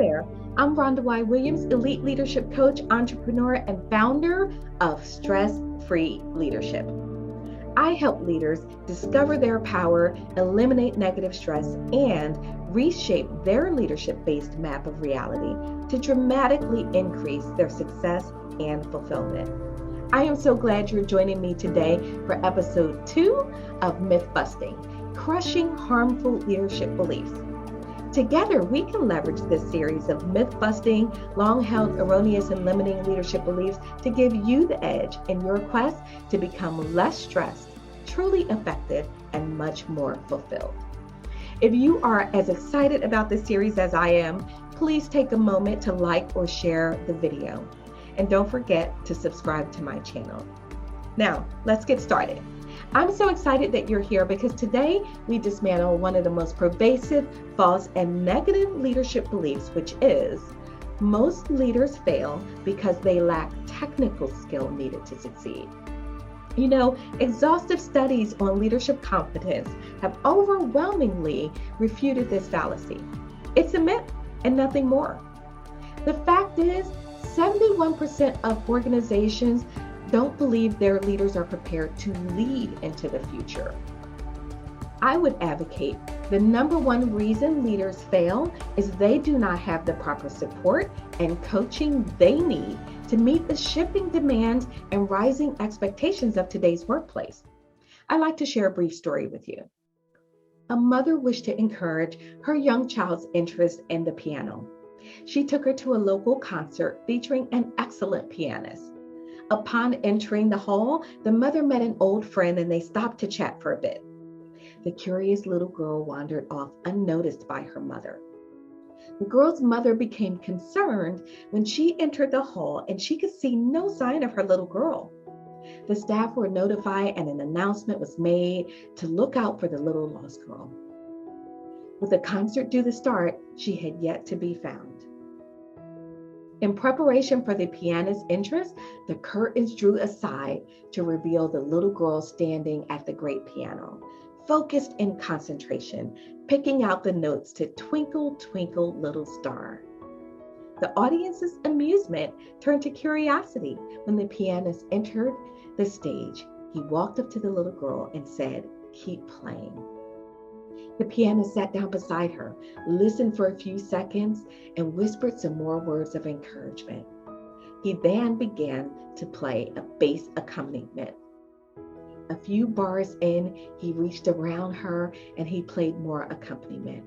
there. I'm Rhonda Y. Williams, elite leadership coach, entrepreneur, and founder of Stress Free Leadership. I help leaders discover their power, eliminate negative stress, and reshape their leadership-based map of reality to dramatically increase their success and fulfillment. I am so glad you're joining me today for episode 2 of Myth Busting, Crushing Harmful Leadership Beliefs. Together, we can leverage this series of myth-busting, long-held erroneous and limiting leadership beliefs to give you the edge in your quest to become less stressed, truly effective, and much more fulfilled. If you are as excited about this series as I am, please take a moment to like or share the video. And don't forget to subscribe to my channel. Now, let's get started. I'm so excited that you're here because today we dismantle one of the most pervasive, false, and negative leadership beliefs, which is most leaders fail because they lack technical skill needed to succeed. You know, exhaustive studies on leadership competence have overwhelmingly refuted this fallacy. It's a myth and nothing more. The fact is, 71% of organizations don't believe their leaders are prepared to lead into the future. I would advocate the number one reason leaders fail is they do not have the proper support and coaching they need to meet the shifting demands and rising expectations of today's workplace. I'd like to share a brief story with you. A mother wished to encourage her young child's interest in the piano. She took her to a local concert featuring an excellent pianist. Upon entering the hall, the mother met an old friend and they stopped to chat for a bit. The curious little girl wandered off unnoticed by her mother. The girl's mother became concerned when she entered the hall and she could see no sign of her little girl. The staff were notified and an announcement was made to look out for the little lost girl. With the concert due to start, she had yet to be found. In preparation for the pianist's entrance, the curtains drew aside to reveal the little girl standing at the great piano, focused in concentration, picking out the notes to Twinkle, Twinkle, Little Star. The audience's amusement turned to curiosity when the pianist entered the stage. He walked up to the little girl and said, "Keep playing." The pianist sat down beside her, listened for a few seconds, and whispered some more words of encouragement. He then began to play a bass accompaniment. A few bars in, he reached around her and he played more accompaniment.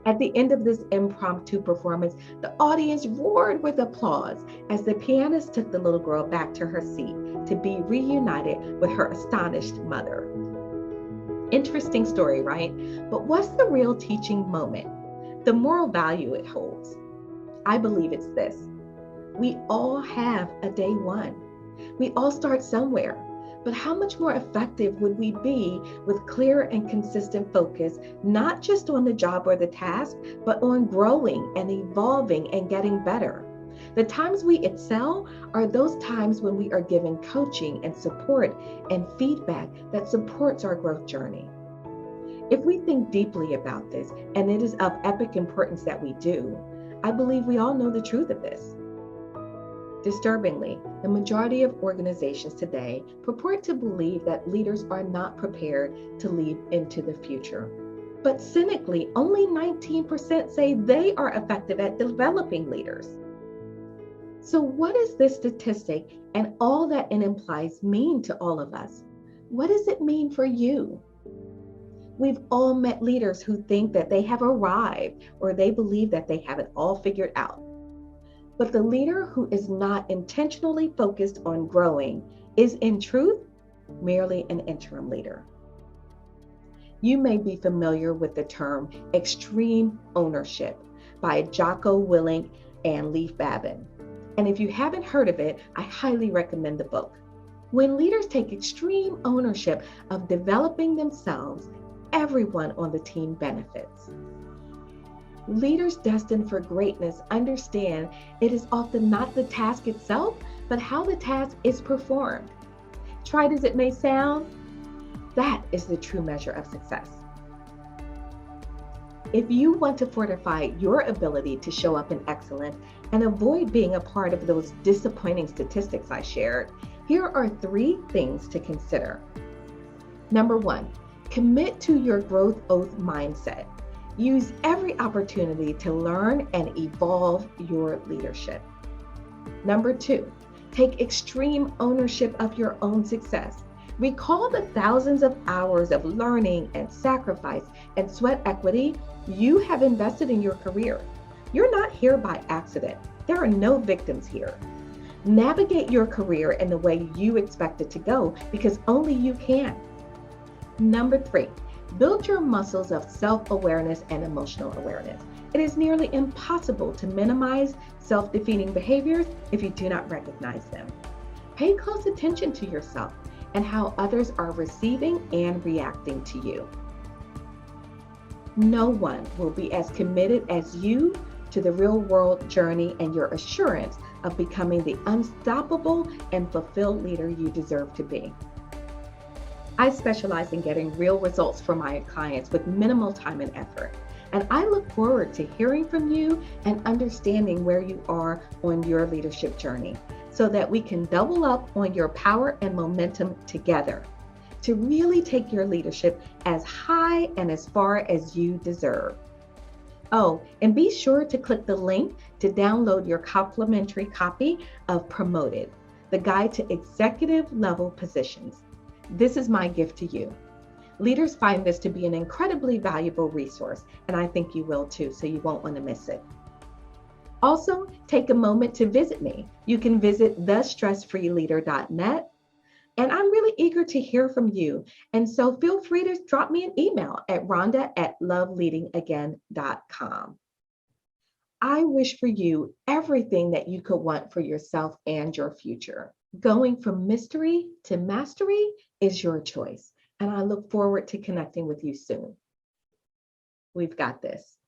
At the end of this impromptu performance, the audience roared with applause as the pianist took the little girl back to her seat to be reunited with her astonished mother. Interesting story, right? But what's the real teaching moment? The moral value it holds? I believe it's this. We all have a day one. We all start somewhere. But how much more effective would we be with clear and consistent focus, not just on the job or the task, but on growing and evolving and getting better? The times we excel are those times when we are given coaching and support and feedback that supports our growth journey. If we think deeply about this, and it is of epic importance that we do, I believe we all know the truth of this. Disturbingly, the majority of organizations today purport to believe that leaders are not prepared to lead into the future. But cynically, only 19% say they are effective at developing leaders. So what does this statistic and all that it implies mean to all of us? What does it mean for you? We've all met leaders who think that they have arrived or they believe that they have it all figured out. But the leader who is not intentionally focused on growing is in truth merely an interim leader. You may be familiar with the term extreme ownership by Jocko Willink and Leif Babin. And if you haven't heard of it, I highly recommend the book. When leaders take extreme ownership of developing themselves, everyone on the team benefits. Leaders destined for greatness understand it is often not the task itself, but how the task is performed. Tried as it may sound, that is the true measure of success. If you want to fortify your ability to show up in excellence and avoid being a part of those disappointing statistics I shared, here are 3 things to consider. Number 1, commit to your growth oath mindset. Use every opportunity to learn and evolve your leadership. Number 2, take extreme ownership of your own success. Recall the thousands of hours of learning and sacrifice and sweat equity you have invested in your career. You're not here by accident. There are no victims here. Navigate your career in the way you expect it to go because only you can. Number 3, build your muscles of self-awareness and emotional awareness. It is nearly impossible to minimize self-defeating behaviors if you do not recognize them. Pay close attention to yourself and how others are receiving and reacting to you. No one will be as committed as you to the real world journey and your assurance of becoming the unstoppable and fulfilled leader you deserve to be. I specialize in getting real results for my clients with minimal time and effort. And I look forward to hearing from you and understanding where you are on your leadership journey so that we can double up on your power and momentum together to really take your leadership as high and as far as you deserve. Oh, and be sure to click the link to download your complimentary copy of Promoted, the guide to executive level positions. This is my gift to you. Leaders find this to be an incredibly valuable resource, and I think you will too, so you won't want to miss it. Also, take a moment to visit me. You can visit thestressfreeleader.net, and I'm really eager to hear from you. And so feel free to drop me an email at rhonda@loveleadingagain.com. I wish for you everything that you could want for yourself and your future. Going from mystery to mastery is your choice, and I look forward to connecting with you soon. We've got this.